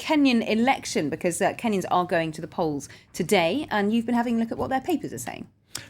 Kenyan election, because Kenyans are going to the polls today, and you've been having a look at what their papers are saying.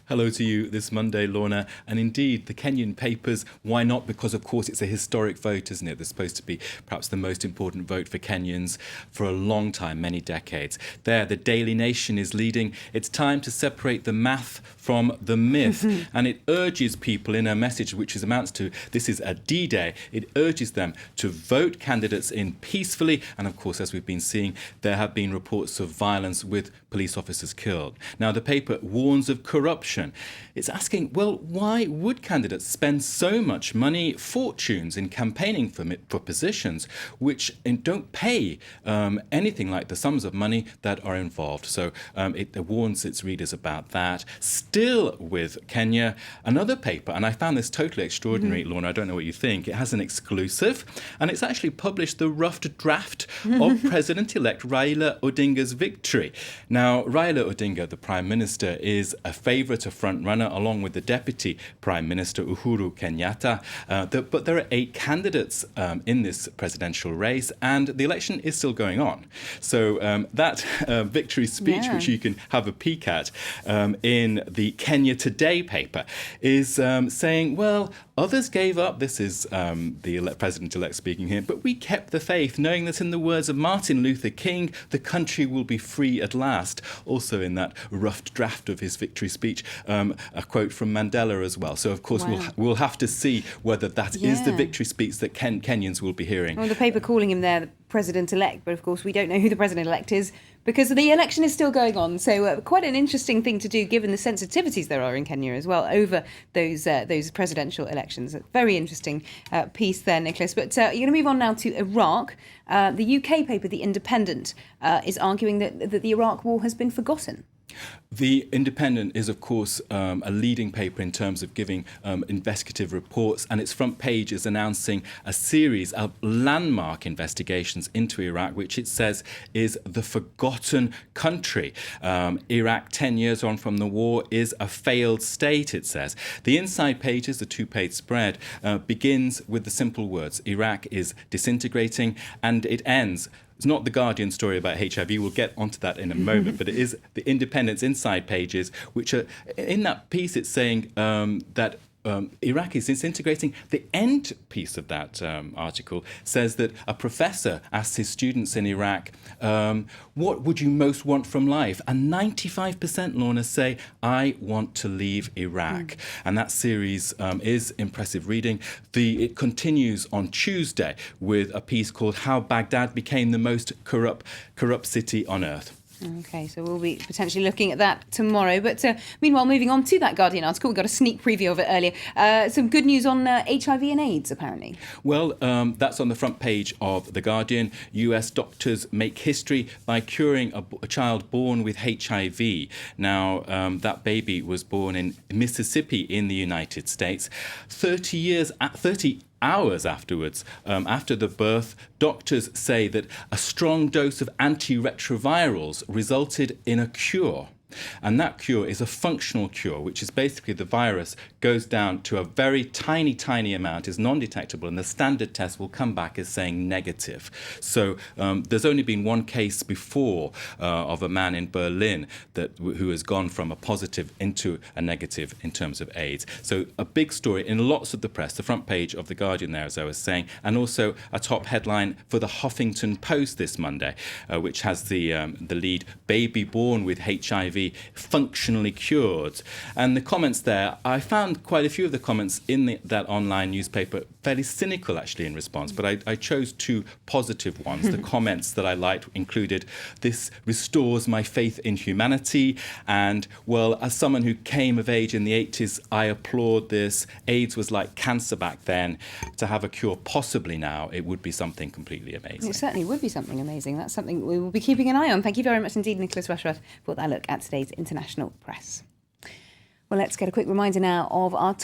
Hello to you this Monday, Lorna. And indeed, the Kenyan papers, why not? Because, of course, it's a historic vote, isn't it? It's supposed to be perhaps the most important vote for Kenyans for a long time, many decades. There, the Daily Nation is leading. It's time to separate the math from the myth. And it urges people in a message which amounts to, this is a D-Day, it urges them to vote candidates in peacefully. And, of course, as we've been seeing, there have been reports of violence with police officers killed. Now, the paper warns of corruption. It's asking, well, why would candidates spend so much money, fortunes, in campaigning for positions which don't pay anything like the sums of money that are involved? So it warns its readers about that. Still with Kenya, another paper, and I found this totally extraordinary, Lorna, I don't know what you think. It has an exclusive, and it's actually published the rough draft of President-elect Raila Odinga's victory. Now, Raila Odinga, the Prime Minister, is a favourite, a front runner, along with the Deputy Prime Minister Uhuru Kenyatta. But there are 8 candidates in this presidential race, and the election is still going on. So that victory speech, which you can have a peek at in the Kenya Today paper, is saying, well, others gave up. This is the president-elect speaking here, but we kept the faith, knowing that in the words of Martin Luther King, the country will be free at last. Also in that rough draft of his victory speech, a quote from Mandela as well. So, of course, we'll have to see whether that is the victory speech that Kenyans will be hearing. Well, the paper calling him there the president-elect, but of course we don't know who the president-elect is because the election is still going on. So quite an interesting thing to do, given the sensitivities there are in Kenya as well over those presidential elections. Very interesting piece there, Nicholas. But you're going to move on now to Iraq. The UK paper, The Independent, is arguing that the Iraq war has been forgotten. The Independent is, of course, a leading paper in terms of giving investigative reports, and its front page is announcing a series of landmark investigations into Iraq, which it says is the forgotten country. Iraq, 10 years on from the war, is a failed state, it says. The inside pages, the 2-page spread, begins with the simple words, Iraq is disintegrating, and it ends. It's not the Guardian story about HIV. We'll get onto that in a moment, but it is the Independent's inside pages, which are, in that piece, it's saying that Iraq is disintegrating. The end piece of that article says that a professor asked his students in Iraq, what would you most want from life? And 95%, Lorna, say, I want to leave Iraq. And that series is impressive reading. It continues on Tuesday with a piece called How Baghdad Became the Most Corrupt City on Earth. OK, so we'll be potentially looking at that tomorrow. But meanwhile, moving on to that Guardian article, we got a sneak preview of it earlier. Some good news on HIV and AIDS, apparently. Well, that's on the front page of The Guardian. US doctors make history by curing a child born with HIV. Now, that baby was born in Mississippi in the United States. 30 hours afterwards, after the birth, doctors say that a strong dose of antiretrovirals resulted in a cure. And that cure is a functional cure, which is basically the virus goes down to a very tiny amount, is non-detectable, and the standard test will come back as saying negative. So there's only been one case before of a man in Berlin who has gone from a positive into a negative in terms of AIDS. So a big story in lots of the press, the front page of The Guardian there, as I was saying, and also a top headline for the Huffington Post this Monday, which has the lead, baby born with HIV functionally cured. And the comments there, I found quite a few of the comments in that online newspaper fairly cynical, actually, in response, but I chose 2 positive ones. The comments that I liked included, this restores my faith in humanity, and, well, as someone who came of age in the 80s, I applaud this. AIDS was like cancer back then. To have a cure possibly now, it would be something completely amazing. It certainly would be something amazing. That's something we will be keeping an eye on. Thank you very much indeed, Nicholas RUSHWORTH, for that look at today's international press. Well, let's get a quick reminder now of our